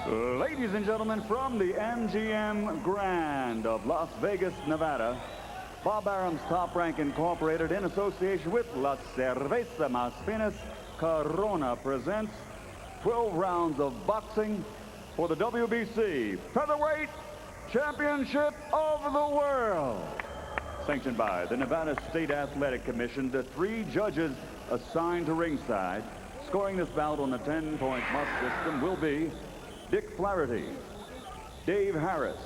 Ladies and gentlemen, from the MGM Grand of Las Vegas, Nevada, Bob Arum's Top Rank Incorporated, in association with La Cerveza Más Finas Corona, presents 12 rounds of boxing for the WBC Featherweight Championship of the World. Sanctioned by the Nevada State Athletic Commission, the 3 judges assigned to ringside. Scoring this bout on the 10-point must system will be Dick Flaherty, Dave Harris,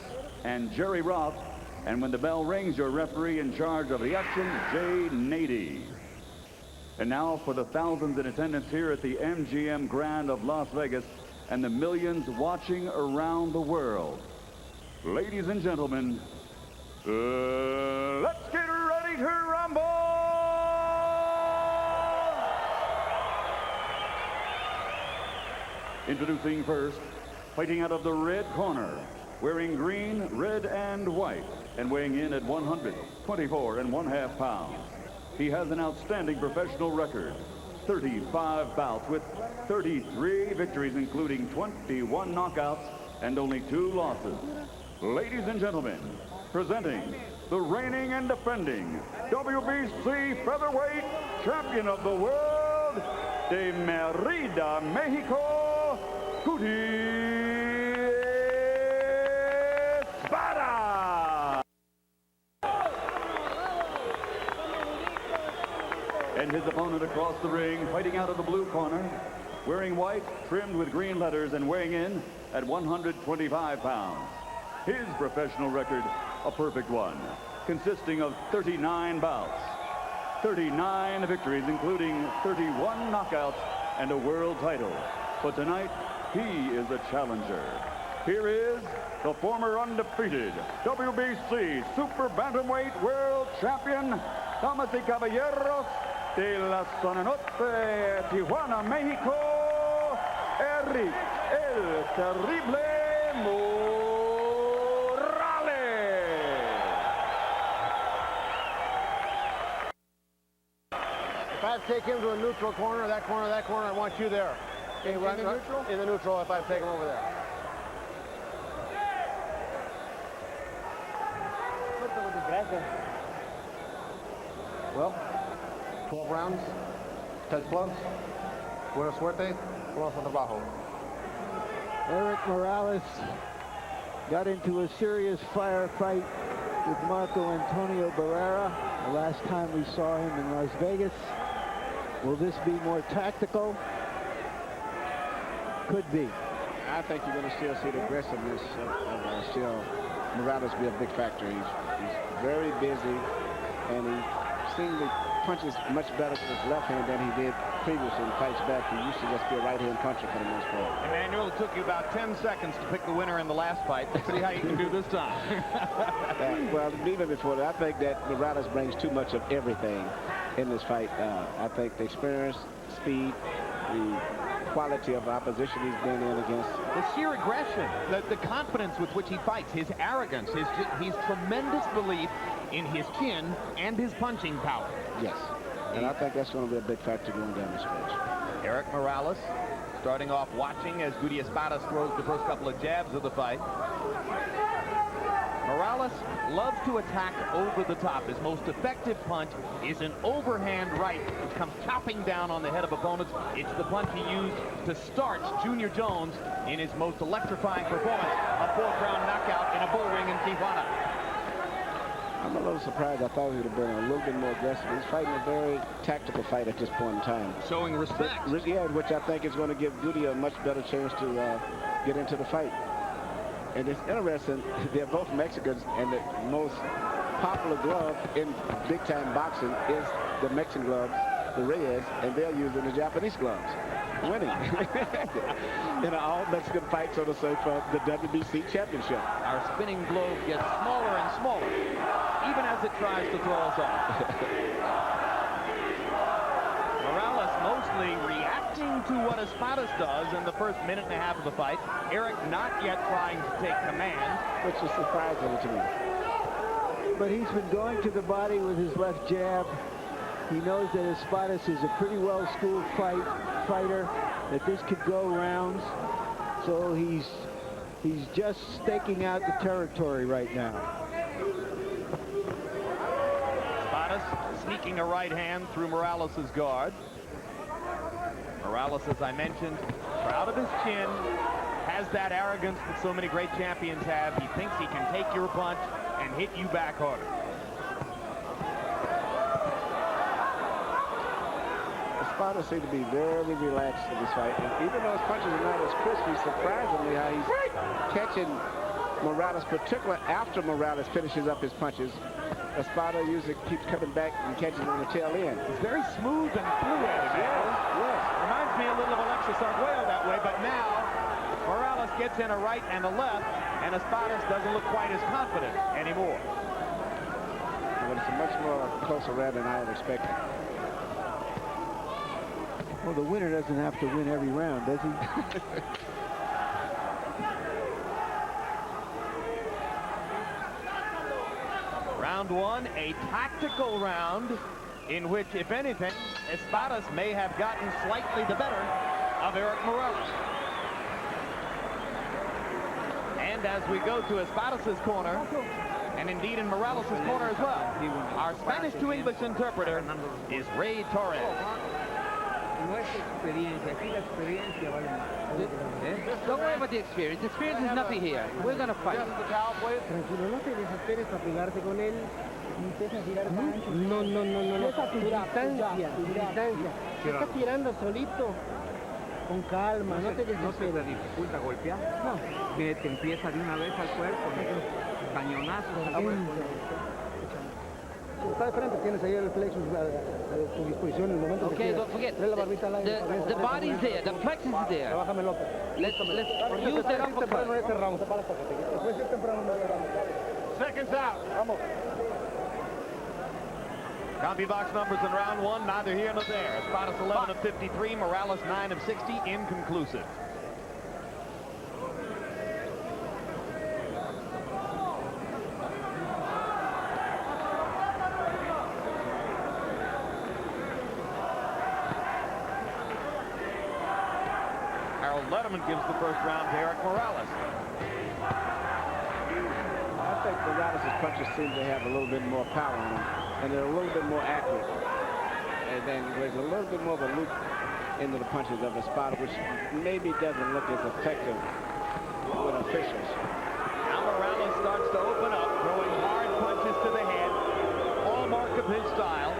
and Jerry Roth. And when the bell rings, your referee in charge of the action, Jay Nady. And now for the thousands in attendance here at the MGM Grand of Las Vegas and the millions watching around the world. Ladies and gentlemen, let's get ready to rumble! Introducing first, fighting out of the red corner, wearing green, red, and white, and weighing in at 124.5 pounds. He has an outstanding professional record, 35 bouts with 33 victories, including 21 knockouts and only 2 losses. Ladies and gentlemen, presenting the reigning and defending WBC Featherweight Champion of the World, de Merida, Mexico, Espadas! And his opponent across the ring, fighting out of the blue corner, wearing white, trimmed with green letters, and weighing in at 125 pounds. His professional record, a perfect one, consisting of 39 bouts, 39 victories, including 31 knockouts and a world title. But tonight, he is a challenger. Here is the former undefeated WBC Super Bantamweight World Champion, damas y caballeros, de la Zona Norte, Tijuana, Mexico, Eric El Terrible If I take him to a neutral corner, that corner, I want you there. Okay, in the neutral? In the neutral, if I take him over there. Well, 12 rounds, 10 plus. Buena suerte. Vamos a trabajo. Eric Morales got into a serious firefight with Marco Antonio Barrera the last time we saw him in Las Vegas. Will this be more tactical? Could be. I think you're going to still see the aggressiveness of still Morales be a big factor. He's very busy, and he seemingly punches much better with his left hand than he did previously in fights back. He used to just be a right-hand puncher for the most part. Emmanuel, it took you about 10 seconds to pick the winner in the last fight. Let's see how you can do this time. Well, even before that, I think that Morales brings too much of everything in this fight. I think the experience, speed, the quality of opposition he's been in against. The sheer aggression, the confidence with which he fights, his arrogance, his tremendous belief in his chin and his punching power. Yes, and I think that's going to be a big factor going down the stretch. Eric Morales starting off watching as Guti Espadas throws the first couple of jabs of the fight. Morales loves to attack over the top. His most effective punch is an overhand right which comes chopping down on the head of opponents. It's the punch he used to start Junior Jones in his most electrifying performance, a 4th-round knockout in a bull ring in Tijuana. I'm a little surprised. I thought he would have been a little bit more aggressive. He's fighting a very tactical fight at this point in time. Showing respect. Yeah, which I think is going to give Guti a much better chance to get into the fight. And it's interesting, they're both Mexicans, and the most popular glove in big-time boxing is the Mexican gloves, the Reyes, and they're using the Japanese gloves, winning. In an all-Mexican fight, so to say, for the WBC Championship. Our spinning globe gets smaller and smaller, even as it tries to throw us off. Morales mostly reacting to what Espadas does in the first minute and a half of the fight. Eric not yet trying to take command. Which is surprising to me. But he's been going to the body with his left jab. He knows that Espadas is a pretty well-schooled fighter, that this could go rounds. So he's just staking out the territory right now. Espadas sneaking a right hand through Morales' guard. Morales, as I mentioned, proud of his chin, has that arrogance that so many great champions have. He thinks he can take your punch and hit you back harder. Espadas seems to be very relaxed in this fight. And even though his punches are not as crispy, surprisingly how he's catching Morales, particularly after Morales finishes up his punches. Espada usually keeps coming back and catching on the tail end. It's very smooth and fluid. Yes. Reminds me a little of Alexis Arguello that way, but now Morales gets in a right and a left, and Espadas doesn't look quite as confident anymore. But it's a much more closer round than I had expected. Well, the winner doesn't have to win every round, does he? Round one, a tactical round in which, if anything, Espadas may have gotten slightly the better of Eric Morales. And as we go to Espadas' corner, and indeed in Morales' corner as well, our Spanish to English interpreter is Ray Torres. Don't worry about the experience. The experience is nothing here. We're going to fight. Tranquilo, no te desesperes a pegarte con él. Empieza a tirar gancho. No. Tu distancia. Se está tirando solito. Con calma, no te desesperes. ¿No se te dificulta golpear? No. Que te empieza de una vez al cuerpo. Cañonazos al cuerpo. Está de frente, tienes ahí el plexus a tu disposición en el momento que Okay, quieras. don't forget, Trae la barbita al aire. the body's there, the plexus is there. Bájame López. Let's use that Temprano en uppercut. este round. Después de temprano en este round. Seconds out. Vamos. Copy box numbers in round one, neither here nor there. Espadas 11 of 53, Morales 9 of 60, inconclusive. Letterman gives the first round to Eric Morales. I think Morales' punches seem to have a little bit more power on them, and they're a little bit more accurate. And then there's a little bit more of a loop into the punches of Espada, which maybe doesn't look as effective with officials. Now Morales starts to open up, throwing hard punches to the head, hallmark of his style.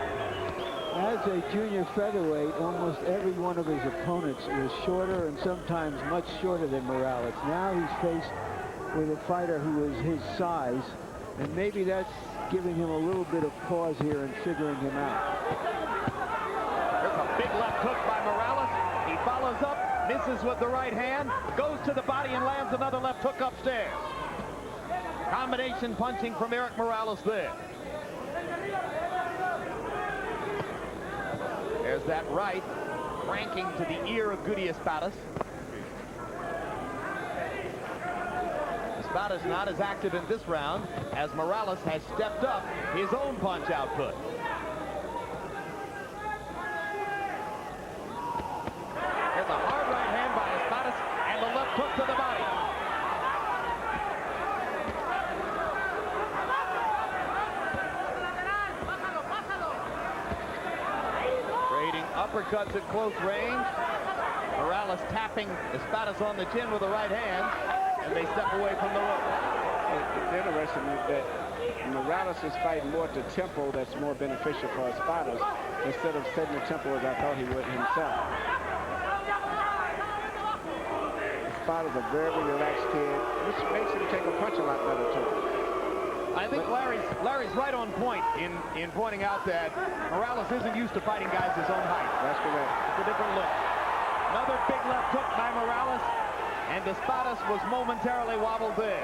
As a junior featherweight, almost every one of his opponents was shorter and sometimes much shorter than Morales. Now he's faced with a fighter who is his size, and maybe that's giving him a little bit of pause here and figuring him out. There's a big left hook by Morales. He follows up, misses with the right hand, goes to the body and lands another left hook upstairs. Combination punching from Eric Morales there. There's that right, cranking to the ear of Goody Espadas. Espadas not as active in this round as Morales has stepped up his own punch output. There's a hard right hand by Espadas and the left hook to the body. Uppercuts at close range. Morales tapping Espadas on the chin with the right hand, and they step away from the rope. It's interesting that Morales is fighting more at the tempo that's more beneficial for Espadas instead of setting the tempo as I thought he would himself. Espadas a very relaxed kid, which makes him take a punch a lot better too. I think Larry's right on point in pointing out that Morales isn't used to fighting guys his own height. That's correct. It's a different look. Another big left hook by Morales, and Espadas was momentarily wobbled there.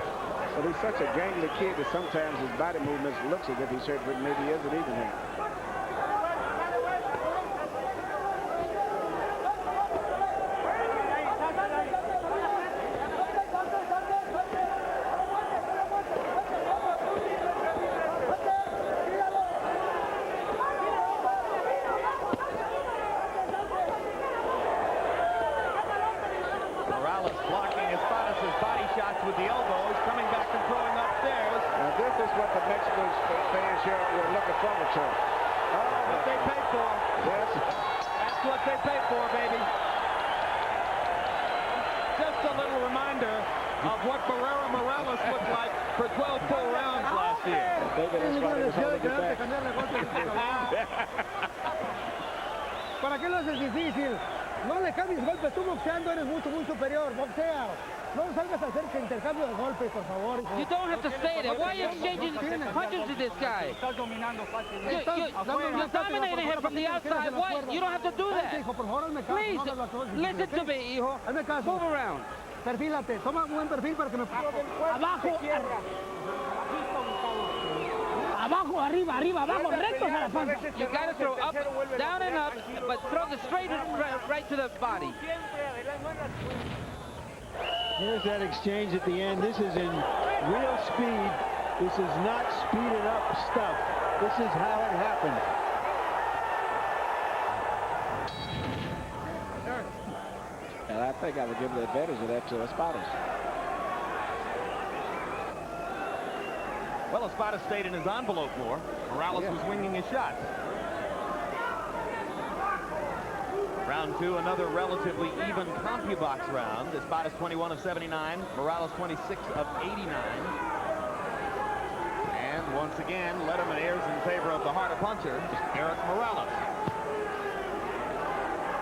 But he's such a gangly kid that sometimes his body movements looks as if he's hurt, but maybe isn't even hurt. Morales blocking Espadas' body shots with the elbows, coming back and throwing upstairs. Now this is what the Mexican fans here were looking forward to. Oh, what they paid for. Yes. That's what they paid for, baby. Just a little reminder of what Barrera Morales looked like for 12 full rounds last year. Maybe that's why they was holding it back. ¿Para qué lo haces difícil? No le cambies golpes. Tú boxeando eres muy superior. Boxea. No salgas a hacer intercambio de golpes, por favor. You don't have to stay there. Why are you exchanging punches to this guy? You're dominating him from the outside. Why? You don't have to do that. Please, listen to me, hijo. Move around. Perfílate. Toma un buen perfil para que me... Abajo. Abajo, arriba, abajo, rectos a la panza. You gotta throw up, down and up, but throw the straight right to the body. Here's that exchange at the end. This is in real speed. This is not speeded up stuff. This is how it happened. And I think I would give the advantage of that to Espadas. Well, Espada stayed in his envelope more. Morales was winging his shots. Round two, another relatively even CompuBox round. Espadas 21 of 79, Morales 26 of 89. And once again, Letterman airs in favor of the harder puncher, Eric Morales.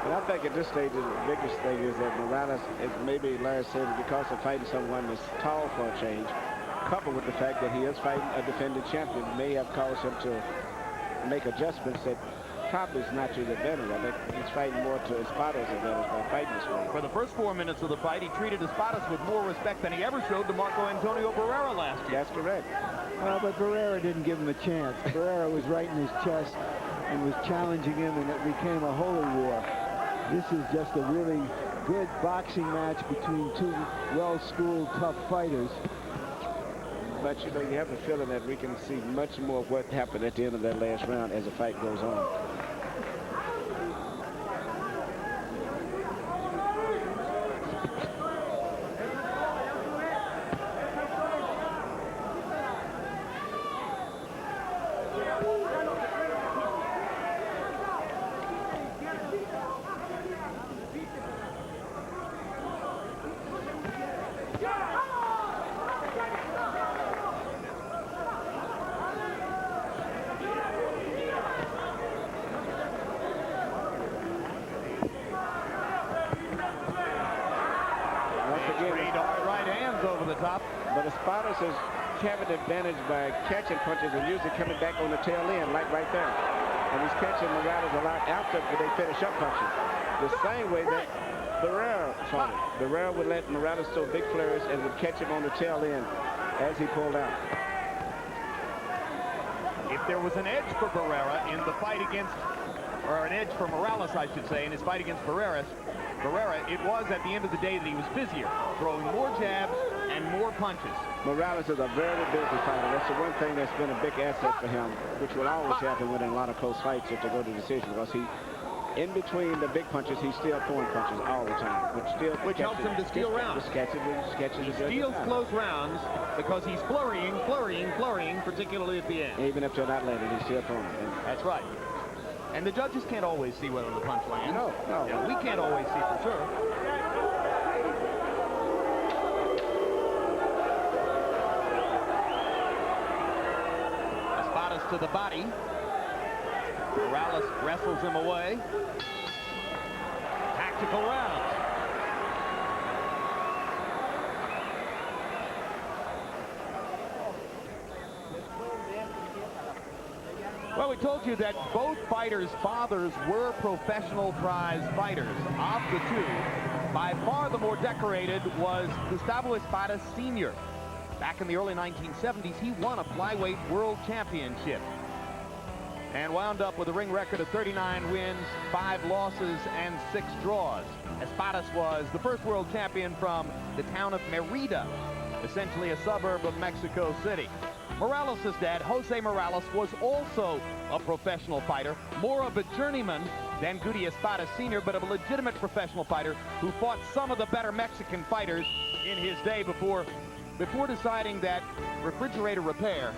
But I think at this stage, the biggest thing is that Morales, as maybe Larry said, because of fighting someone that's tall for a change, coupled with the fact that he is fighting a defending champion, may have caused him to make adjustments that probably is not to the advantage. I think he's fighting more to Espadas' advantage by fighting this way. For the first 4 minutes of the fight, he treated Espadas with more respect than he ever showed to Marco Antonio Barrera last year. That's correct. Well, but Barrera didn't give him a chance. Barrera was right in his chest and was challenging him, and it became a holy war. This is just a really good boxing match between two well-schooled, tough fighters. But, you know, you have the feeling that we can see much more of what happened at the end of that last round as the fight goes on. But Espadas is having the advantage by catching punches and usually coming back on the tail end, like right there. And he's catching Morales a lot after they finish up punching. The same way that Barrera fought it. Barrera would let Morales throw big flurries and would catch him on the tail end as he pulled out. If there was an edge for Barrera in the fight against, or an edge for Morales, I should say, in his fight against Barrera, it was at the end of the day that he was busier, throwing more jabs and more punches. Morales is a very busy fighter. That's the one thing that's been a big asset for him, which will always happen within a lot of close fights if they go to decision, because he, in between the big punches, he's still throwing punches all the time, which helps him to steal rounds. He steals close rounds because he's flurrying, particularly at the end. Even if they're not landing, he's still throwing. That's right. And the judges can't always see whether the punch lands. No. Yeah, we can't always see for sure. Espadas to the body. Morales wrestles him away. Tactical round. Well, we told you that both fighters' fathers were professional prize fighters. Of the two, by far the more decorated was Gustavo Espadas Sr. Back in the early 1970s, he won a flyweight world championship and wound up with a ring record of 39 wins, 5 losses, and 6 draws. Espadas was the first world champion from the town of Merida, essentially a suburb of Mexico City. Morales' dad, Jose Morales, was also a professional fighter, more of a journeyman than Goody Espadas Sr., but a legitimate professional fighter who fought some of the better Mexican fighters in his day before deciding that refrigerator repair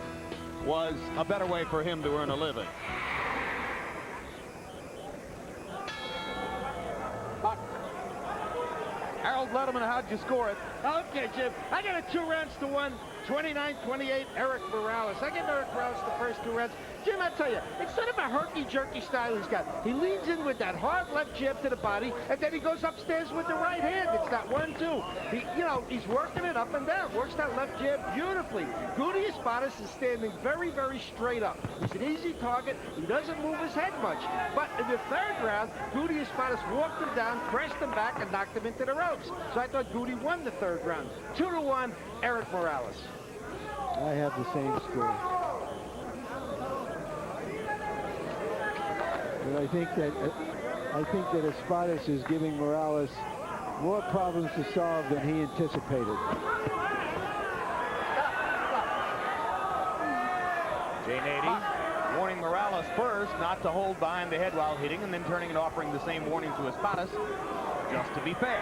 was a better way for him to earn a living. Harold Letterman, how'd you score it? Okay, Jim. I got it 2-1, 29-28, Eric Morales. I give Eric Morales the first 2 rounds. Jim, I tell you, instead of a herky-jerky style he's got, he leans in with that hard left jab to the body, and then he goes upstairs with the right hand. It's not 1-2. He's working it up and down. Works that left jab beautifully. Goody Espadas is standing very, very straight up. He's an easy target. He doesn't move his head much. But in the 3rd round, Goody Espadas walked him down, crashed him back, and knocked him into the ropes. So I thought Goody won the 3rd round. 2-1, Eric Morales. I have the same score. But I think that Espadas is giving Morales more problems to solve than he anticipated. Jay Nady warning Morales first not to hold behind the head while hitting, and then turning and offering the same warning to Espadas, just to be fair.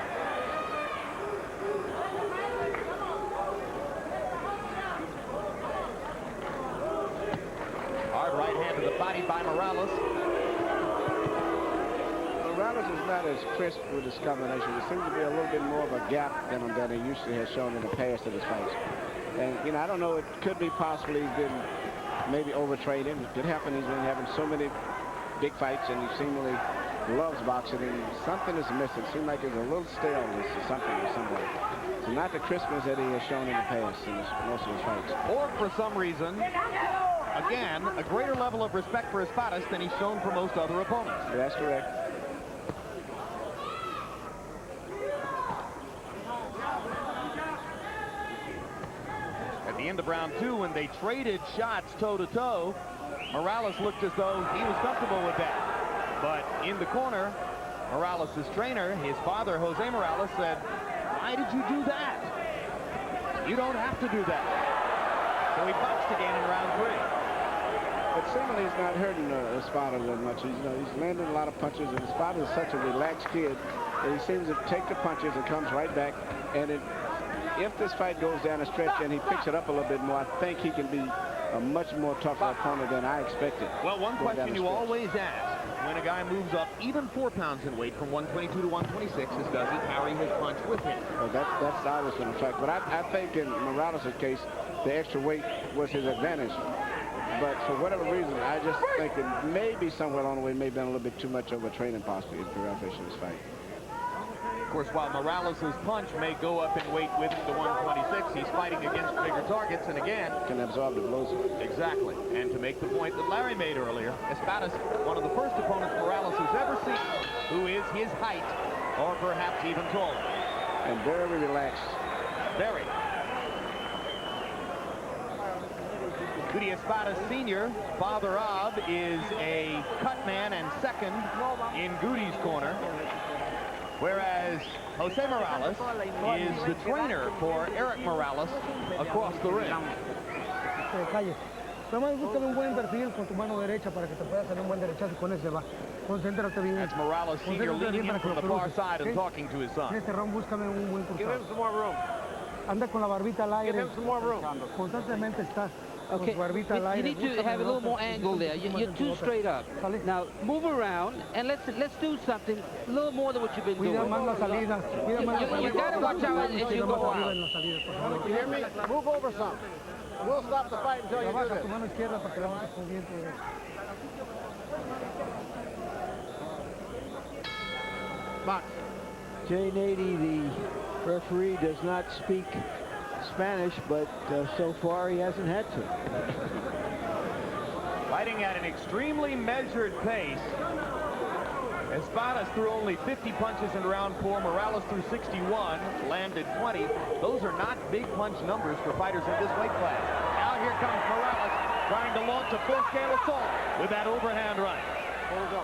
Hard right hand to the body by Morales. Morales is not as crisp with his combination. There seems to be a little bit more of a gap than he usually has shown in the past of his fights. And, I don't know, it could be possibly he's been maybe overtraining. It could happen. He's been having so many big fights, and he seemingly loves boxing, and something is missing. It seems like there's a little staleness or something with somebody. So not the crispness that he has shown in the past in most of his fights. Or for some reason, again, a greater level of respect for Espadas than he's shown for most other opponents. That's correct. At the end of round 2, when they traded shots toe-to-toe, Morales looked as though he was comfortable with that. But in the corner, Morales' trainer, his father, Jose Morales, said, "Why did you do that? You don't have to do that." So he boxed again in round 3. But seemingly he's not hurting Espada that much. He's landing a lot of punches, and Espada is such a relaxed kid that he seems to take the punches and comes right back. And if this fight goes down a stretch and he picks it up a little bit more, I think he can be a much more tougher opponent than I expected. Well, one question you always ask when a guy moves up even 4 pounds in weight from 122 to 126 is, does he carry his punch with him? Well, that's always going to affect. But I think in Morales' case, the extra weight was his advantage. But for whatever reason, I just think that maybe somewhere along the way, maybe been a little bit too much of a training possibly in this fight. Of course, while Morales' punch may go up in weight with him to 126, he's fighting against bigger targets, and again, can absorb the blows. Exactly. And to make the point that Larry made earlier, Espadas, one of the first opponents Morales has ever seen, who is his height, or perhaps even taller. And very relaxed. Very. Goody Espadas Sr., father of, is a cut man and second in Goody's corner. Whereas Jose Morales is the trainer for Eric Morales across the ring. Nomás búscale un buen perfil con tu mano derecha para que te puedas hacer un buen derechazo y con ese va. Concéntrate bien. That's Morales Sr. leaning in from the far side and talking to his son. En este round búscame un buen cruzado. Give him some more room. Anda con la barbita al aire. Give him some more room. Constantemente estás. Okay, you need to have a little more angle there. You're too straight up. Now move around and let's do something a little more than what you've been doing. Cuida más la salida. You gotta watch out as you go out. You hear me? Move over some. We'll stop the fight until you do Trabaja this. tu mano izquierda para que la bajes con viento derecho. Box. Jay Nady, the referee, does not speak Spanish, but so far he hasn't had to. Fighting at an extremely measured pace. Espadas threw only 50 punches in round 4. Morales threw 61, landed 20. Those are not big punch numbers for fighters in this weight class. Now here comes Morales trying to launch a full-scale assault with that overhand right. There we go.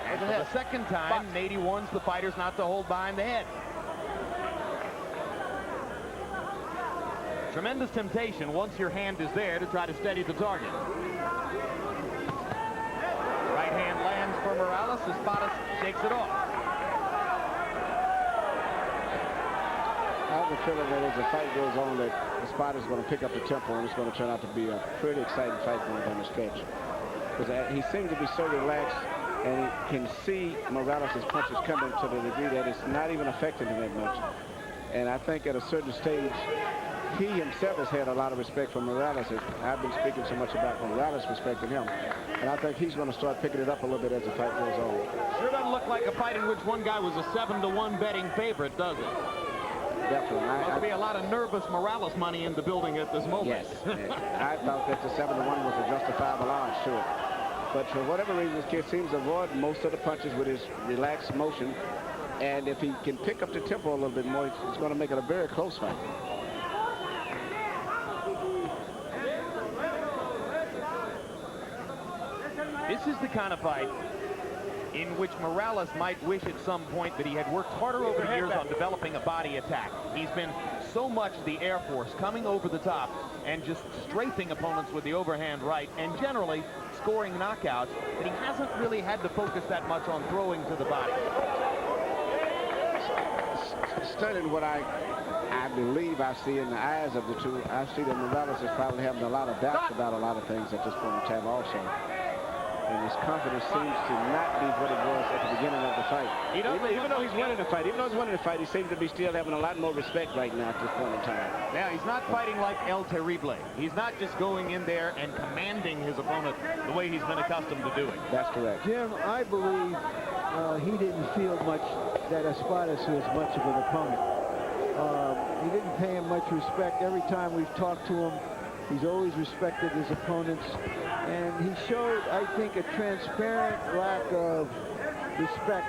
And for the second time, Nady warns the fighters not to hold behind the head. Tremendous temptation once your hand is there to try to steady the target. Right hand lands for Morales. Espadas shakes it off. I have a feeling that as the fight goes on, that Espadas is going to pick up the tempo, and it's going to turn out to be a pretty exciting fight going down the stretch. Because he seems to be so relaxed, and he can see Morales' punches coming to the degree that it's not even affecting him that much. And I think at a certain stage, he himself has had a lot of respect for Morales. I've been speaking so much about Morales respecting him. And I think he's going to start picking it up a little bit as the fight goes on. Sure doesn't look like a fight in which one guy was a 7-to-1 betting favorite, does it? Definitely. Must be a lot of nervous Morales money in the building at this moment. Yes. I thought that the 7-to-1 was a justifiable odds to it. But for whatever reason, this kid seems to avoid most of the punches with his relaxed motion. And if he can pick up the tempo a little bit more, it's going to make it a very close fight. This is the kind of fight in which Morales might wish at some point that he had worked harder over the years on developing a body attack. He's been so much the Air Force, coming over the top and just strafing opponents with the overhand right and generally scoring knockouts, that he hasn't really had to focus that much on throwing to the body. Studying what I believe I see in the eyes of the two, I see that Morales is probably having a lot of doubts about a lot of things at this point in time also. And his confidence seems to not be what it was at the beginning of the fight. Even though he's winning the fight, he seems to be still having a lot more respect right now at this point in time. Now, he's not fighting like El Terrible. He's not just going in there and commanding his opponent the way he's been accustomed to doing. That's correct. Jim, I believe he didn't feel much that Espadas was much of an opponent. He didn't pay him much respect. Every time we've talked to him, he's always respected his opponents. And he showed, I think, a transparent lack of respect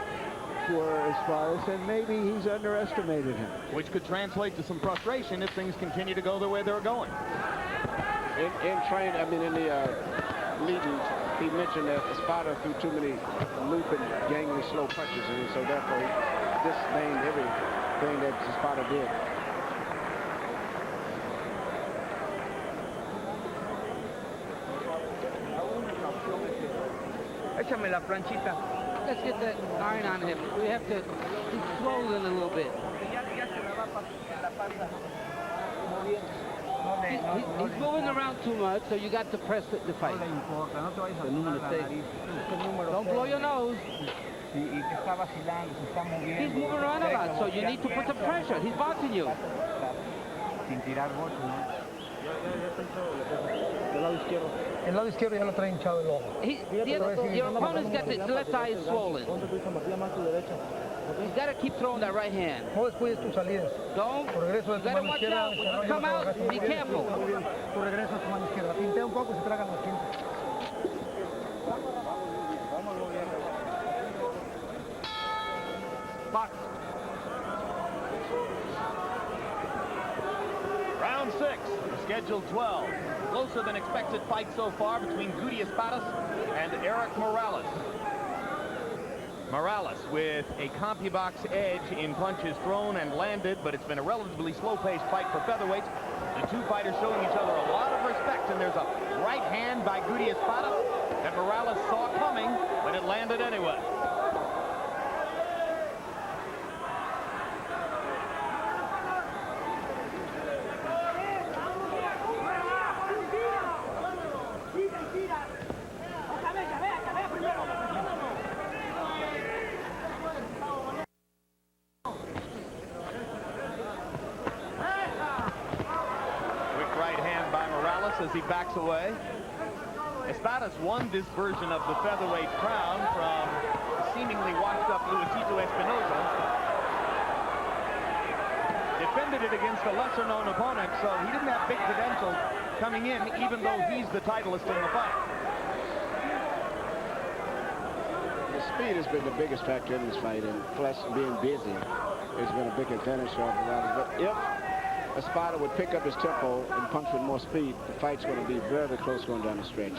for Espadas, and maybe he's underestimated him. Which could translate to some frustration if things continue to go the way they're going. In the meeting, he mentioned that Espada threw too many looping, gangly, slow punches, and so therefore he disdained everything that Espada did. Échame la planchita. Let's get that iron on him. We have to, he's swollen a little bit. He's moving around too much, so you got to press the fight. Don't blow your nose. He's moving around a lot, so you need to put some pressure. He's boxing you. El lado izquierdo ya lo trae hinchado el ojo. Your opponent's got the left eye swollen. He's got to keep throwing that right hand. No descuides tus salidas. Don't. Tu regreso de You tu got to mano watch izquierda. out. When you come out, be careful. Tu regreso a tu mano izquierda. Pintea un poco y se tragan los quintos. Box. Round 6, scheduled 12. Closer than expected fight so far between Guti Espadas and Eric Morales. Morales with a CompuBox edge in punches thrown and landed, but it's been a relatively slow-paced fight for featherweights. The two fighters showing each other a lot of respect, and there's a right hand by Guti Espadas that Morales saw coming, but it landed anyway. As he backs away. Espadas won this version of the featherweight crown from seemingly washed-up Luisito Espinosa. Defended it against a lesser-known opponent, so he didn't have big credentials coming in, even though he's the titleist in the fight. The speed has been the biggest factor in this fight, and plus being busy has been a big advantage for Morales. But if Espada would pick up his tempo and punch with more speed, the fight's going to be very, very close going down the stretch.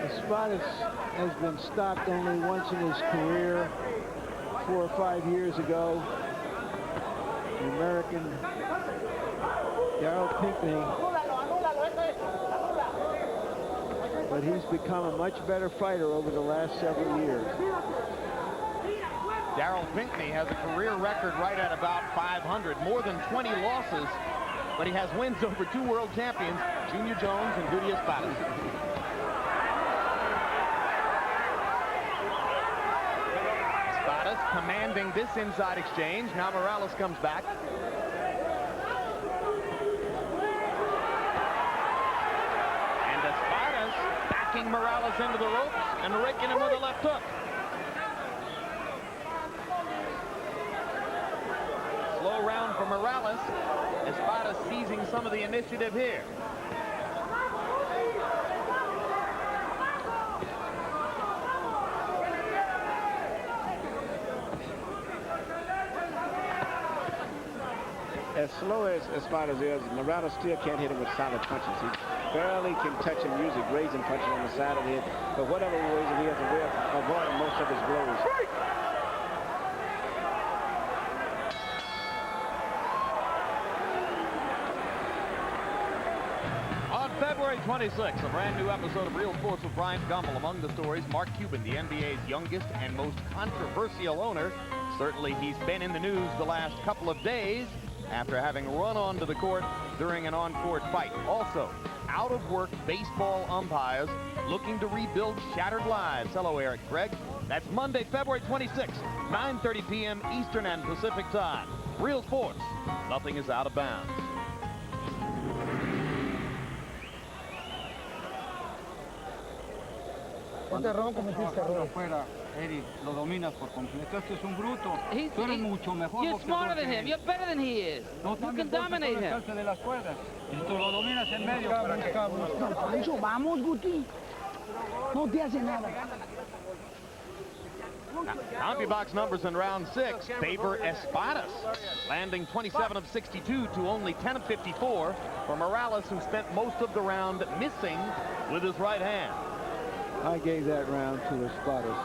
Espadas has been stopped only once in his career. 4 or 5 years ago. The American Darryl Pinckney. But he's become a much better fighter over the last several years. Darryl Pinckney has a career record right at about 500, more than 20 losses, but he has wins over 2 world champions, Junior Jones and Goody Espadas. Espadas commanding this inside exchange. Now Morales comes back. And Espadas backing Morales into the ropes and raking him with a left hook. Slow round for Morales. Espadas seizing some of the initiative here. As slow as Espadas is, Morales still can't hit him with solid punches. He barely can touch him, usually grazing punches on the side of the head. But whatever reason, he has a way of avoiding most of his blows. On February 26th, a brand new episode of Real Sports with Brian Gumbel. Among the stories, Mark Cuban, the NBA's youngest and most controversial owner. Certainly he's been in the news the last couple of days after having run onto the court during an on-court fight. Also, out-of-work baseball umpires looking to rebuild shattered lives. Hello, Eric Gregg. That's Monday, February 26th, 9:30 p.m. Eastern and Pacific time. Real Sports. Nothing is out of bounds. Este ron cometiste error. Eddie, lo dominas por completo. Este es un bruto. Tú eres mucho mejor. You're smarter than him. You're better than he is. No You can dominate him. de las cuerdas. Y tú lo dominas en medio. Eso, vamos, Guti. No te hace nada. CompuBox numbers in round 6 favor Espadas, landing 27 of 62 to only 10 of 54 for Morales, who spent most of the round missing with his right hand. I gave that round to Espadas.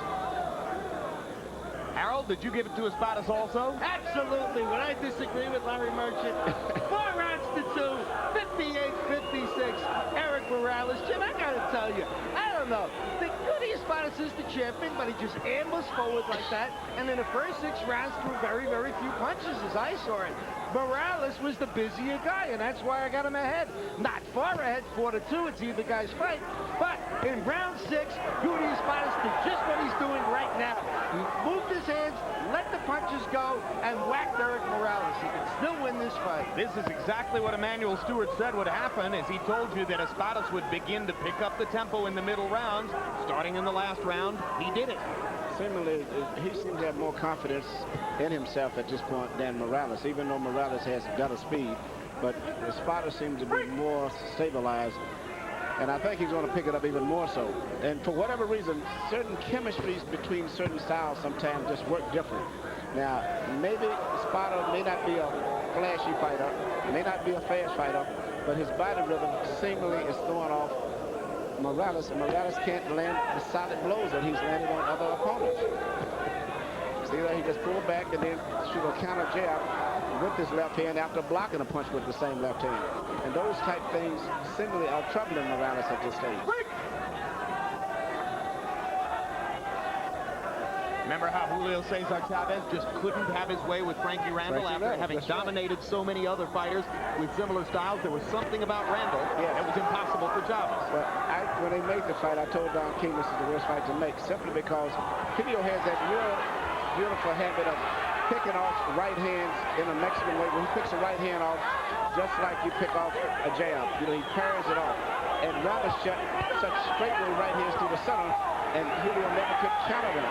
Harold, did you give it to Espadas also? Absolutely. When I disagree with Larry Merchant, 4 rounds to 2, 58-56. Eric Morales. Jim, I got to tell you, I don't know. The Goody Espadas is the champion, but he just ambushed forward like that. And in the first 6 rounds, threw very, very few punches as I saw it. Morales was the busier guy, and that's why I got him ahead. Not far ahead, 4-2. It's either guy's fight. But in round 6, Goody Espadas did just what he's doing right now. He moved his hands, let the punches go, and whacked Eric Morales. He can still win this fight. This is exactly what Emmanuel Stewart said would happen, as he told you that Espadas would begin to pick up the tempo in the middle rounds. Starting in the last round, he did it. Similarly, he seems to have more confidence in himself at this point than Morales, even though Morales has better speed. But Espadas seems to be more stabilized, and I think he's going to pick it up even more so. And for whatever reason, certain chemistries between certain styles sometimes just work different. Now, maybe Espadas may not be a flashy fighter, may not be a fast fighter, but his body rhythm seemingly is throwing off Morales, and Morales can't land the solid blows that he's landed on other opponents. See that he just pulled back and then shoot a counter jab with his left hand after blocking a punch with the same left hand. And those type things seemingly are troubling Morales at this stage. Remember how Julio Cesar Chavez just couldn't have his way with Frankie Randall after having dominated so many other fighters with similar styles? There was something about Randall that was impossible for Chavez. Well, when they made the fight, I told Don King this is the worst fight to make, simply because Julio has that real beautiful habit of picking off right hands in a Mexican way. When he picks a right hand off, just like you pick off a jab, you know, he parries it off. And Randall shot such straight with right hands through the center, and Julio never could counter him,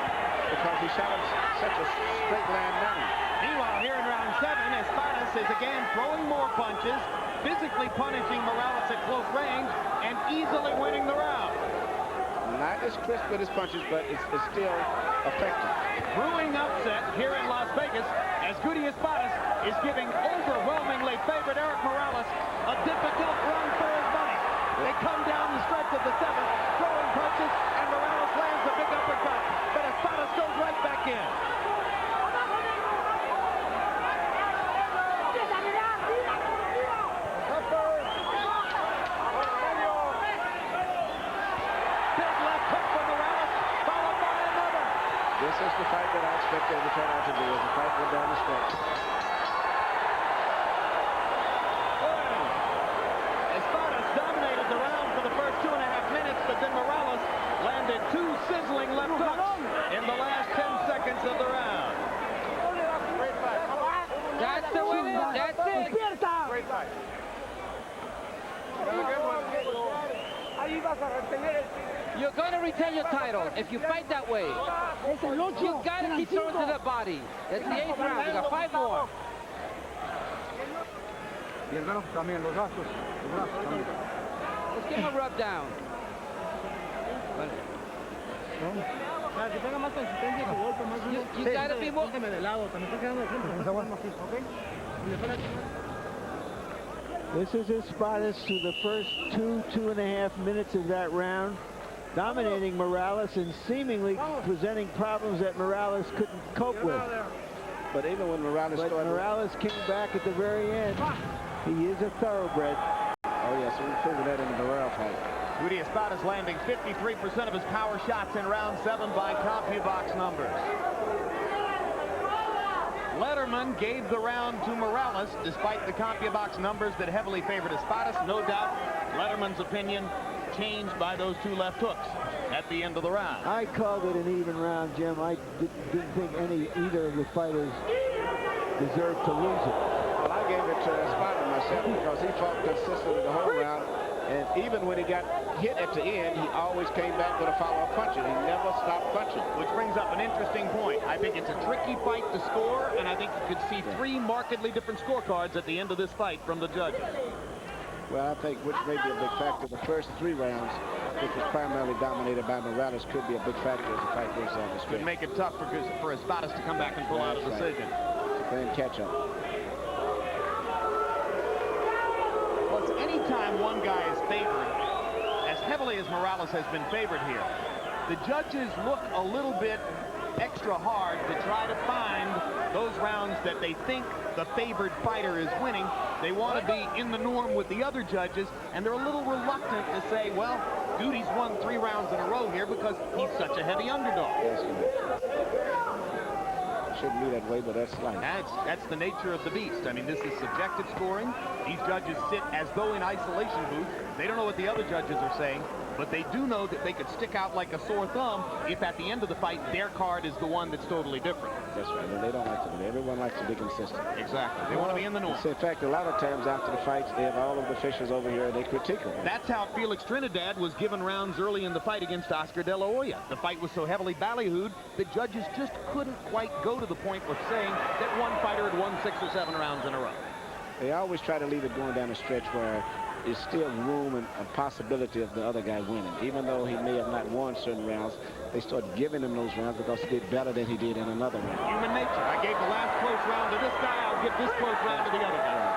because he shot him such a straight line manner. Meanwhile, here in round 7, Espadas is again throwing more punches, physically punishing Morales at close range, and easily winning the round. Not as crisp with his punches, but it's still effective. Brewing upset here in Las Vegas, as Goody Espadas is giving overwhelmingly favored Eric Morales a difficult run for his money. They come down the stretch of the 7th, throwing punches, and Morales lands a big uppercut. But Espadas goes right back in. the fight that I expected it to turn out to be as the fight went down the stretch. Espadas dominated the round for the first 2.5 minutes, but then Morales landed 2 sizzling left hooks in the last 10 seconds of the round. That's the winner. That's it. Great fight. Another good one. You're going to retain your title if you fight that way. You got to keep throwing to the body. That's the 8th round. You got 5 more. Let's give him a rub down. You got to be more. This is Espadas through the first 2.5 minutes of that round, dominating Morales and seemingly presenting problems that Morales couldn't cope with. But even when Morales came back at the very end. He is a thoroughbred. Oh, yes, so we figured that in the Barrera fight. Rudy Espadas landing 53% of his power shots in round 7 by CompuBox numbers. Letterman gave the round to Morales despite the CompuBox numbers that heavily favored Espadas. No doubt Letterman's opinion changed by those 2 left hooks at the end of the round. I called it an even round, Jim. I didn't think either of the fighters deserved to lose it. Well, I gave it to Espada myself because he fought consistently the whole round. And even when he got hit at the end, he always came back with a follow-up puncher. He never stopped punching. Which brings up an interesting point. I think it's a tricky fight to score, and I think you could see 3 markedly different scorecards at the end of this fight from the judges. Well, I think which may be a big factor. The first 3 rounds, which was primarily dominated by Morales, could be a big factor as the fight goes down the stretch. Could make it tough for Espadas to come back and pull out a decision. Playing catch-up. Well, it's any time one guy is favored, as heavily as Morales has been favored here, the judges look a little bit extra hard to try to find those rounds that they think the favored fighter is winning. They want to be in the norm with the other judges, and they're a little reluctant to say, well, Duty's won 3 rounds in a row here because he's such a heavy underdog. Yes, shouldn't be that way, but that's life. That's the nature of the beast. I mean, this is subjective scoring. These judges sit as though in isolation booth. They don't know what the other judges are saying, but they do know that they could stick out like a sore thumb if at the end of the fight their card is the one that's totally different. That's right, and they don't like to do. Everyone likes to be consistent. Exactly. They want to be in the norm. In fact, a lot of times after the fights, they have all of the officials over here and they critique them. That's how Felix Trinidad was given rounds early in the fight against Oscar De La Hoya. The fight was so heavily ballyhooed that judges just couldn't quite go to the point of saying that one fighter had won 6 or 7 rounds in a row. They always try to leave it going down the stretch where there's still room and a possibility of the other guy winning. Even though he may have not won certain rounds, they start giving him those rounds because he did better than he did in another round. Human nature. I gave the last close round to this guy, I'll give this close round to the other guy.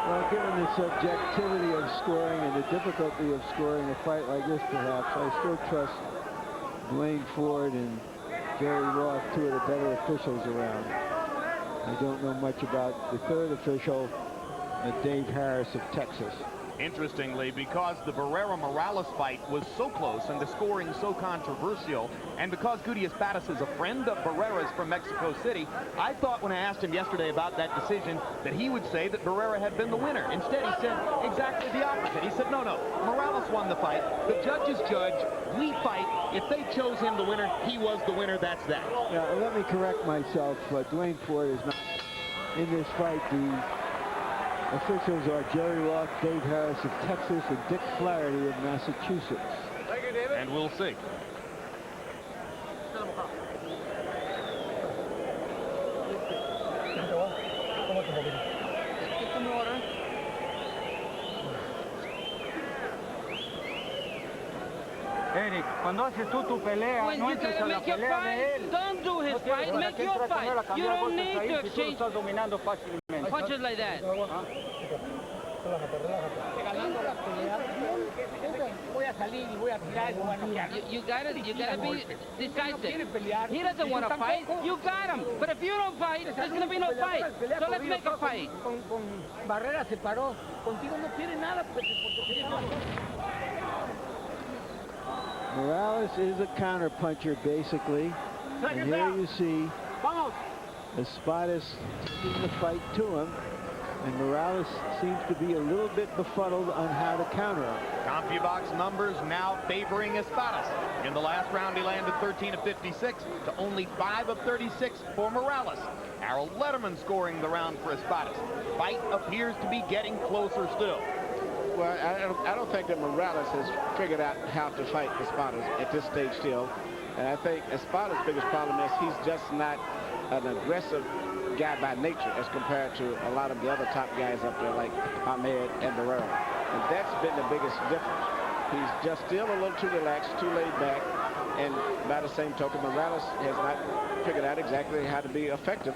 Well, given the subjectivity of scoring and the difficulty of scoring a fight like this, perhaps, I still trust Dwayne Ford and Jerry Roth, 2 of the better officials around. I don't know much about the 3rd official, Dave Harris of Texas. Interestingly, because the Barrera-Morales fight was so close and the scoring so controversial, and because Guti Espadas is a friend of Barrera's from Mexico City, I thought when I asked him yesterday about that decision that he would say that Barrera had been the winner. Instead, he said exactly the opposite. He said, no, Morales won the fight. The judges judge. We fight. If they chose him the winner, he was the winner. That's that. Yeah, let me correct myself. Dwayne Ford is not in this fight. The officials are Jerry Roth, Dave Harris of Texas, and Dick Flaherty of Massachusetts. Thank you, David. And we'll see. Get some water. Eric, cuando haces tú tu pelea, When no you entres gotta a la make your pelea de fight, él. don't do his No tienes fight, para make qué your entrar primero a fight. You cambiar don't golpes need ahí to si tú lo exchange estás dominando fácilmente. punches like that. Ganando la pelea, voy a salir y voy a tirar y voy a noquear. You gotta be decisive. quiere pelear. He doesn't want to Tú fight. tampoco. You got him. But if you don't fight, there's gonna be no fight. Pelea So let's conmigo, make a fight. Con Barrera se paró. Contigo no quiere nada porque tiene nada. Morales is a counter-puncher, basically. And here you see Espadas taking the fight to him. And Morales seems to be a little bit befuddled on how to counter him. CompuBox numbers now favoring Espadas. In the last round, he landed 13 of 56 to only 5 of 36 for Morales. Harold Letterman scoring the round for Espadas. Fight appears to be getting closer still. Well, I don't think that Morales has figured out how to fight Espadas at this stage still. And I think Espadas' biggest problem is he's just not an aggressive guy by nature as compared to a lot of the other top guys up there like Ahmed and Barrera. And that's been the biggest difference. He's just still a little too relaxed, too laid back. And by the same token, Morales has not figured out exactly how to be effective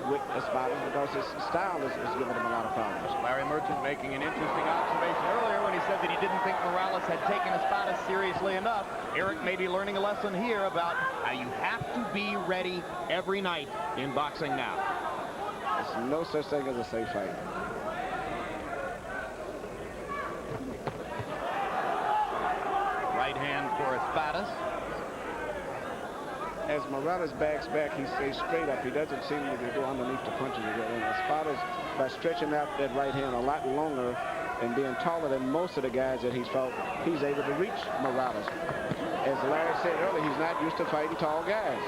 with Espadas because his style is giving him a lot of problems. Larry Merchant making an interesting observation earlier when he said that he didn't think Morales had taken Espadas seriously enough. Eric may be learning a lesson here about how you have to be ready every night in boxing now. There's no such thing as a safe fight. Right hand for Espadas. As Morales backs back, he stays straight up. He doesn't seem to go underneath the punches. And Espadas, by stretching out that right hand a lot longer and being taller than most of the guys that he's fought, he's able to reach Morales. As Larry said earlier, he's not used to fighting tall guys.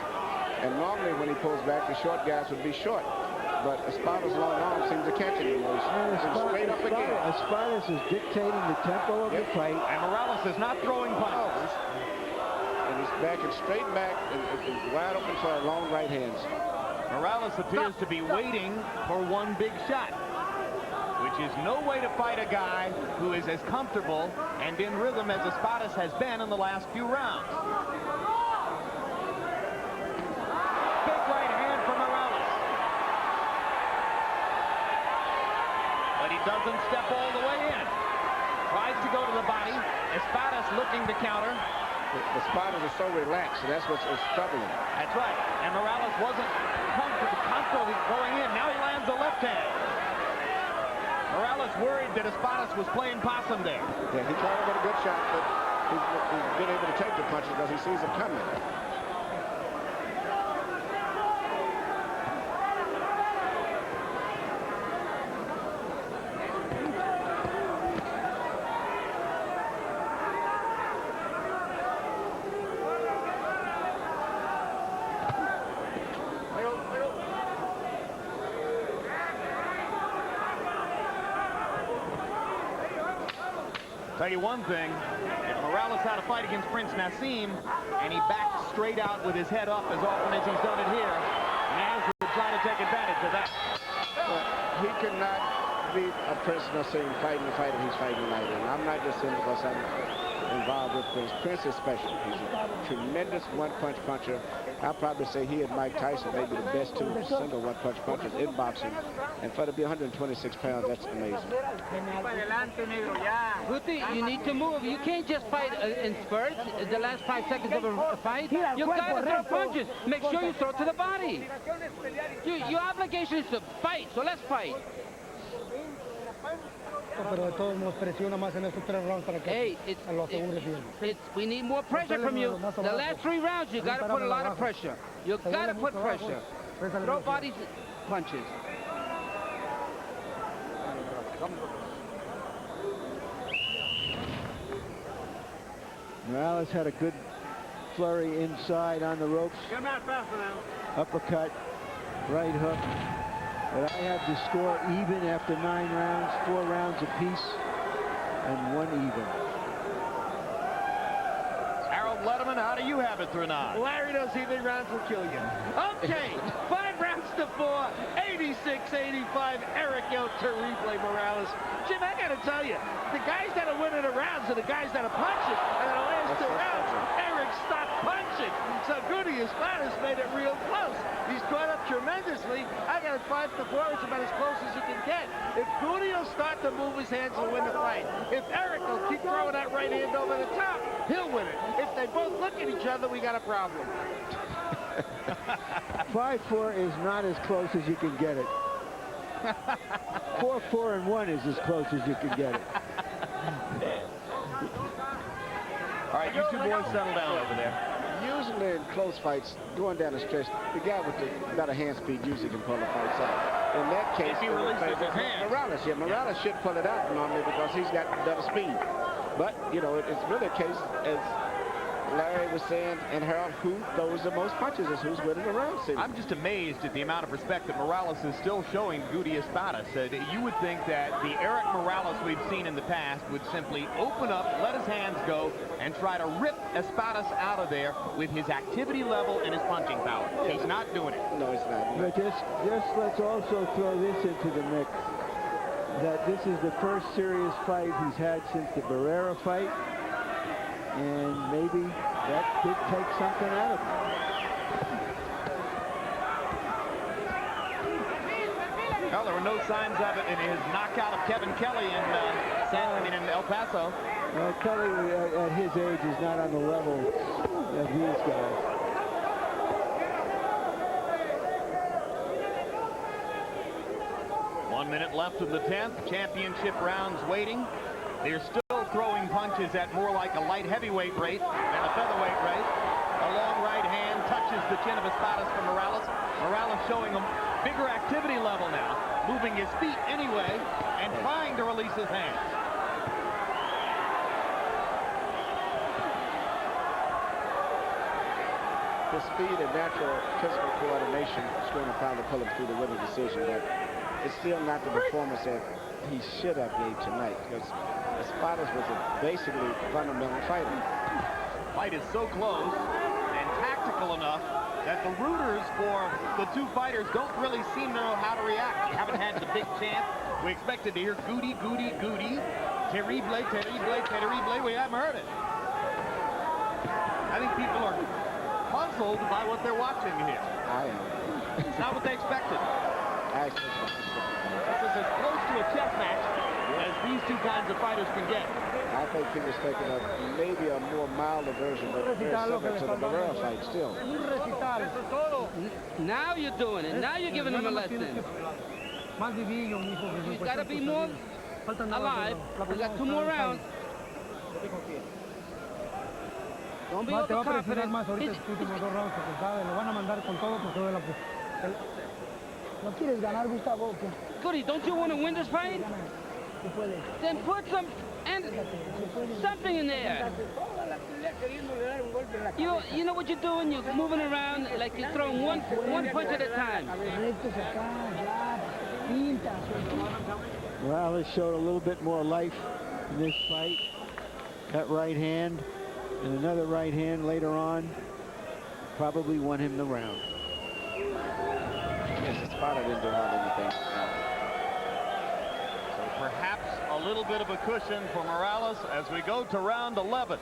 And normally when he pulls back, the short guys would be short. But Espadas' long arm seems to catch him. He's straight up again. Espadas is dictating the tempo of the fight. And Morales is not throwing punches. And he's backing straight back and wide open for long right hands. Morales appears to be waiting for one big shot, which is no way to fight a guy who is as comfortable and in rhythm as Espadas has been in the last few rounds. Big right hand from Morales. But he doesn't step all the way in. Tries to go to the body. Espadas looking to counter. The Espadas are so relaxed, and that's what's troubling. That's right. And Morales wasn't comfortable going in. Now he lands a left hand. Morales worried that Espadas was playing possum there. Yeah, he tried to get a good shot, but he's been able to take the punches because he sees them coming. Tell you one thing, if Morales had a fight against Prince Nassim and he backed straight out with his head up as often as he's done it here, Naz would try to take advantage of that. He could not beat a Prince Nassim fighting the fight that he's fighting tonight. And I'm not just saying because I'm involved with Prince. Prince is special. He's a tremendous one-punch puncher. I'll probably say he and Mike Tyson may be the best two single one-punch punchers in boxing. And for to be 126 pounds, that's amazing. Guti, you need to move. You can't just fight in spurts, the last 5 seconds of a fight. You gotta throw punches. Make sure you throw to the body. Your obligation is to fight, so let's fight. Pero de todos modos presiona más en estos 3 rounds para que lo asegures bien. We need more pressure from you. The last 3 rounds, you gotta put a lot of pressure. You gotta put pressure. Throw bodies, punches. Morales had a good flurry inside on the ropes. Uppercut, right hook. But I have the score even after 9 rounds, 4 rounds apiece, and 1 even. Harold Letterman, how do you have it through 9? Larry knows even rounds will kill you. Okay, 5 rounds to 4, 86-85. Eric Young to replay Morales. Jim, I gotta tell you, the guys that are winning the rounds are the guys that are punching. And in the last 2 rounds, Eric stopped punching. So Goody Espadas made it real close. He's caught up tremendously. I got it 5 to 4. It's about as close as you can get. If Goody will start to move his hands, he'll win the fight. If Eric will keep throwing that right hand over the top, he'll win it. If they both look at each other, we got a problem. 5-4 is not as close as you can get it. 4-4-1 is as close as you can get it. All right, you two boys settle down over there. Usually in close fights, going down the stretch, the guy with the better hand speed usually can pull the fights out. In that case, If he releases his hands. Morales should pull it out normally because he's got better speed. But, you know, it's really a case, as Larry was saying, and Harold, who throws the most punches is who's winning the round series. I'm just amazed at the amount of respect that Morales is still showing Goody Espadas. You would think that the Eric Morales we've seen in the past would simply open up, let his hands go, and try to rip Espadas out of there with his activity level and his punching power. Yeah. He's not doing it. No, he's not. But just let's also throw this into the mix, that this is the first serious fight he's had since the Barrera fight. And maybe that could take something out of him. Well, there were no signs of it in his knockout of Kevin Kelly in El Paso. Well, Kelly at his age is not on the level of these guys. One minute left of the 10th. Championship rounds waiting. They're still throwing punches at more like a light heavyweight rate than a featherweight rate. A long right hand touches the chin of Espadas for Morales. Morales showing a bigger activity level now, moving his feet anyway and trying to release his hands. The speed and natural physical coordination is going to probably pull him through the winning decision, but it's still not the performance that he should have gave tonight, because Espadas was a basically fundamental fighter. Fight is so close and tactical enough that the rooters for the two fighters don't really seem to know how to react. We haven't had the big chant. We expected to hear Goody, Goody, Goody, terrible, terrible, terrible. We haven't heard it. I think people are puzzled by what they're watching here. I am. It's not what they expected. This is as close to a chess match as these two kinds of fighters can get. I think he was thinking of maybe a more milder version, but very similar to the Barrera fight still. Now you're doing it. Now you're giving him a lesson. He's got to be more alive. We got 2 more rounds. Don't be overconfident. ¿No quieres ganar, Gustavo? Goody, don't you want to win this fight? Then put something in there. You know what you're doing? You're moving around like you're throwing one punch at a time. Morales showed a little bit more life in this fight. That right hand and another right hand later on probably won him the round. Yes, Espada didn't do anything. So perhaps a little bit of a cushion for Morales as we go to round 11.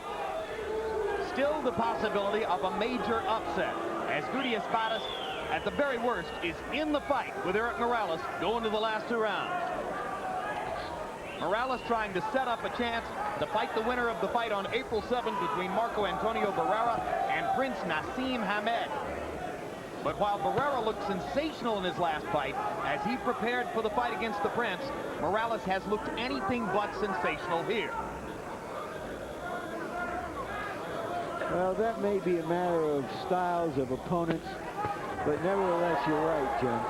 Still the possibility of a major upset, as Goody Espadas, at the very worst, is in the fight with Eric Morales going to the last 2 rounds. Morales trying to set up a chance to fight the winner of the fight on April 7th between Marco Antonio Barrera and Prince Nassim Hamed. But while Barrera looked sensational in his last fight, as he prepared for the fight against the Prince, Morales has looked anything but sensational here. Well, that may be a matter of styles of opponents, but nevertheless, you're right, Jim.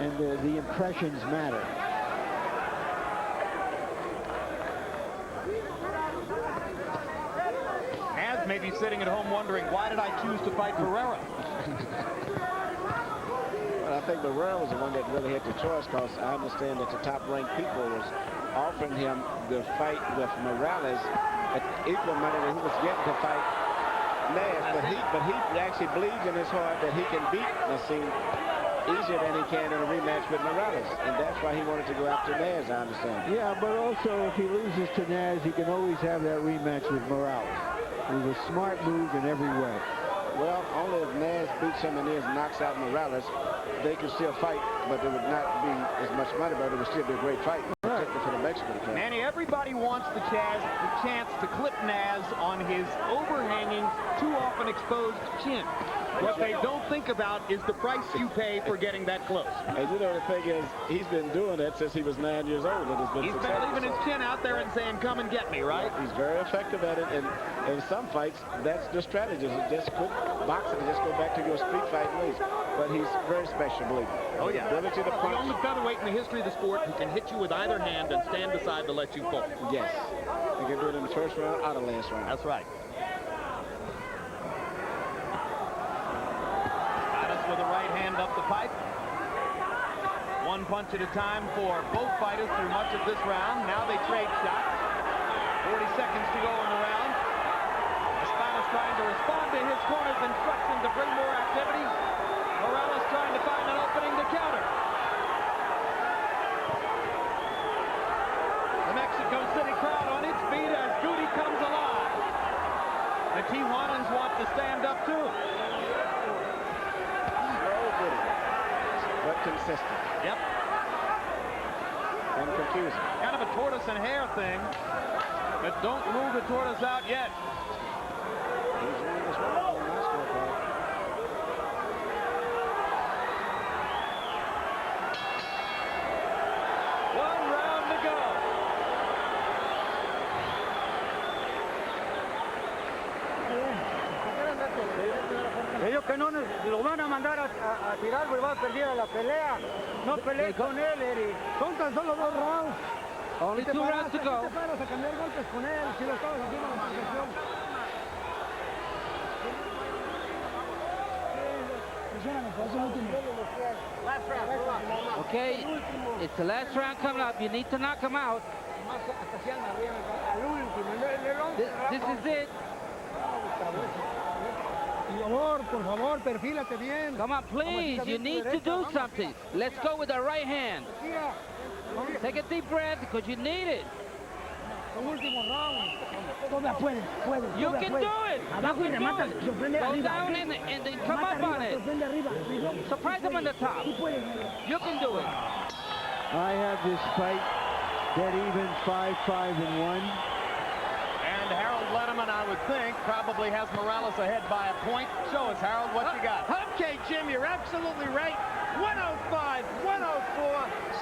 And the impressions matter. Naz may be sitting at home wondering, why did I choose to fight Barrera? Well, I think Barrera was the one that really had the choice, because I understand that the top-ranked people was offering him the fight with Morales at equal money that he was getting to fight Naz, but he actually believes in his heart that he can beat Nassim easier than he can in a rematch with Morales, and that's why he wanted to go after Naz, I understand. Yeah, but also if he loses to Naz, he can always have that rematch with Morales. It was a smart move in every way. Well, only if Naz beats him and Naz knocks out Morales, they could still fight, but it would not be as much money, but it would still be a great fight, particularly for the Mexican camp. Manny, everybody wants the chance to clip Naz on his overhanging, too often exposed chin. What they don't think about is the price you pay for getting that close. And you know, the thing is, he's been doing that since he was 9 years old. And has been He's been successful. leaving his chin out there and saying, come and get me, right? He's very effective at it. And in some fights, that's the strategy. Just quit boxing and just go back to your street fight ways. But he's very special, believe me. Oh, yeah. Ability to The punch. only featherweight in the history of the sport who can hit you with either hand and stand aside to let you fall. Yes. He can do it in the first round or the last round. That's right. Espadas with a right hand up the pipe. One punch at a time for both fighters through much of this round. Now they trade shots. 40 seconds to go in the round. Espadas trying to respond to his corner's instruction to bring more activity. Morales trying to find an opening to counter. The Mexico City crowd on its feet as Goody comes alive. The Tijuanans want to stand up too. Slow Goody, but consistent. Yep. And confusing. Kind of a tortoise and hare thing. But don't rule the tortoise out yet. He's winning this one on my scorecard. One round to go. Ellos que no lo van a mandar a tirar, pues va a perder la pelea. No pelees con él, Eric. Son tan solo 2 rounds. Only 2 rounds to go. Te paras a cambiar golpes con él si lo estabas haciendo en la posición. Okay, it's the last round coming up. You need to knock him out. This is it. Por favor, perfílate bien. Come on, please. You need to do something. Let's go with the right hand. Take a deep breath because you need it. You can do it. Go down and then come up on it. Surprise him on the top. You can do it. I have this fight dead even 5-5-1. And Harold Letterman, I would think, probably has Morales ahead by a point. Show us, Harold, what you got. Okay, Jim, you're absolutely right. 105, 104,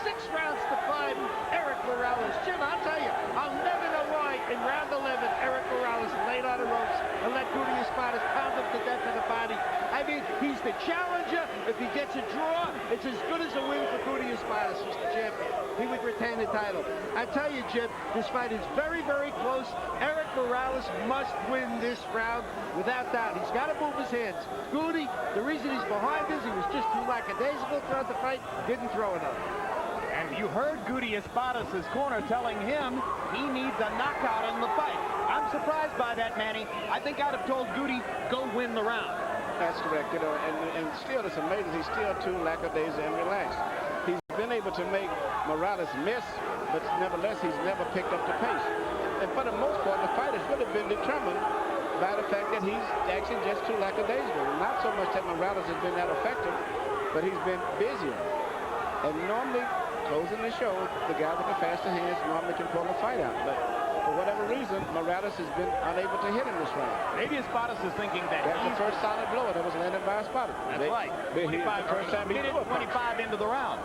6 rounds to 5, Eric Morales. Jim, I'll tell you, I'll never know why in round 11, Eric Morales laid on the ropes and let Goody Espadas pound him to death in the body. I mean, he's the challenger. If he gets a draw, it's as good as a win for Goody Espadas, who's the champion. He would retain the title. I tell you, Jim, this fight is very, very close. Eric Morales must win this round without doubt. He's got to move his hands. Goody, the reason he's behind is he was just too lackadaisical throughout the fight, didn't throw enough. And you heard Goody Espadas' corner telling him he needs a knockout in the fight. I'm surprised by that, Manny. I think I'd have told Goody, go win the round. That's correct, you know, and still it's amazing. He's still too lackadaisical and relaxed. He's been able to make Morales miss, but nevertheless, he's never picked up the pace. And for the most part, the fight has really been determined by the fact that he's actually just too lackadaisical. Not so much that Morales has been that effective, but he's been busier. And normally, closing the show, the guy with the faster hands normally can pull a fight out. But for whatever reason, Morales has been unable to hit him this round. Maybe Espadas is thinking that That's the he's... first solid blow that was landed by Espadas. That's right. 25, first time he minute threw a punch. 25 into the round.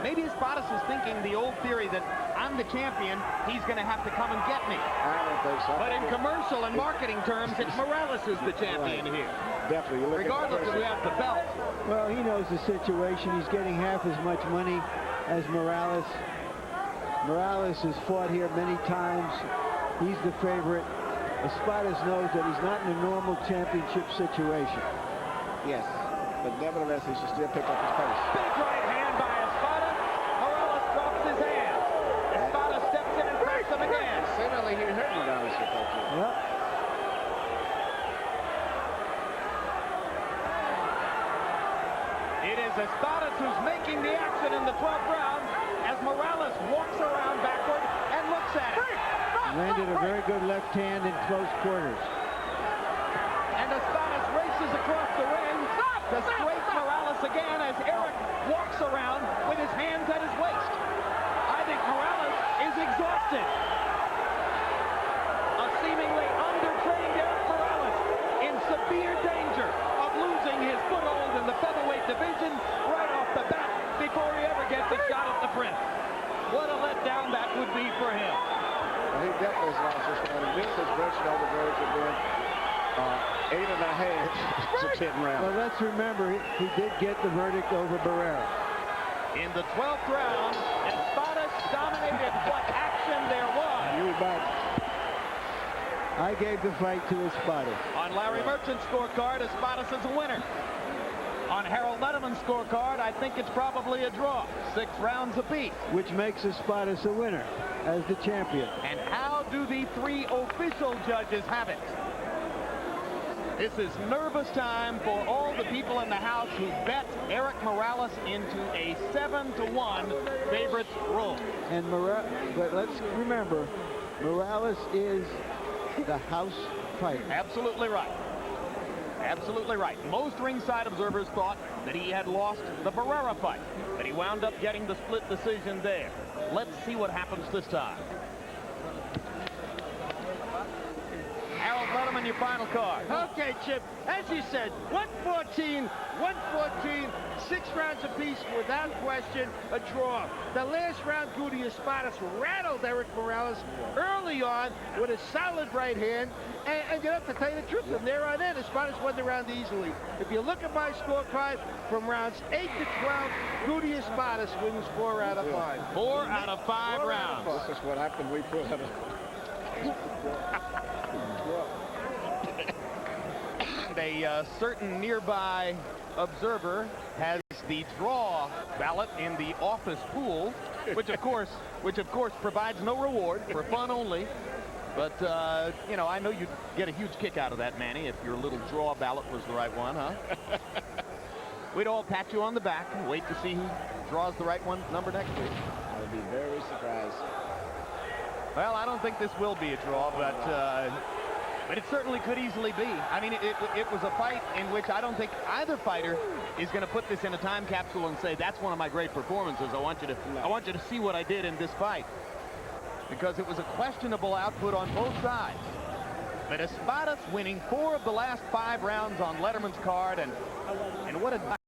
Maybe Espadas is thinking the old theory that I'm the champion, he's going to have to come and get me. I don't think so. But in commercial and marketing terms, it's Morales is the champion here. Definitely. You look Regardless if we have the belt. Well, he knows the situation. He's getting half as much money as Morales. Morales has fought here many times. He's the favorite. Espadas knows that he's not in a normal championship situation. Yes, but nevertheless, he should still pick up his pace. Big right hand by Espadas. Morales drops his hand. Espadas steps in and cracks him again. Seemingly, he hurt Morales with that too. Yep. It is Espadas who's making the action in the 12th round as Morales walks around backward and looks at it. Landed a very good left hand in close quarters. And Espadas races across the ring to scrape Morales again as Eric walks around with his hands at his waist. I think Morales is exhausted. A seemingly undertrained Eric Morales in severe danger of losing his He definitely has lost this one. This is virtually on the verge of being 8.5 to 10 rounds. Well, let's remember, he did get the verdict over Barrera. In the 12th round, Espadas dominated what action there was. You bet. I gave the fight to Espadas. On Larry Merchant's scorecard, Espadas is a winner. On Harold Letterman's scorecard, I think it's probably a draw. 6 rounds apiece. Which makes Espadas a winner as the champion. And how do the 3 official judges have it? This is nervous time for all the people in the house who bet Eric Morales into a 7-1 favorites role. And but let's remember, Morales is the house fighter. Absolutely right. Absolutely right. Most ringside observers thought that he had lost the Barrera fight, but he wound up getting the split decision there. Let's see what happens this time. Harold Letterman, your final card. Okay, Chip, as you said, 114, 6 rounds apiece without question, a draw. The last round, Goody Espadas rattled Eric Morales early on with a solid right hand. And you have to tell you the truth, from there on in, Espadas won the round easily. If you look at my scorecard, from rounds 8 to 12, Goody Espadas wins 4 out of 5. 4 out of 5 rounds. This is what happened. We put it. A certain nearby observer has the draw ballot in the office pool, which of course provides no reward, for fun only. But you know, I know you'd get a huge kick out of that, Manny, if your little draw ballot was the right one, huh? We'd all pat you on the back and wait to see who draws the right number next week. I would be very surprised. Well, I don't think this will be a draw, but it certainly could easily be. I mean, it was a fight in which I don't think either fighter is going to put this in a time capsule and say, that's one of my great performances. I want you to see what I did in this fight. Because it was a questionable output on both sides. But Espadas winning 4 of the last 5 rounds on Letterman's card, and what a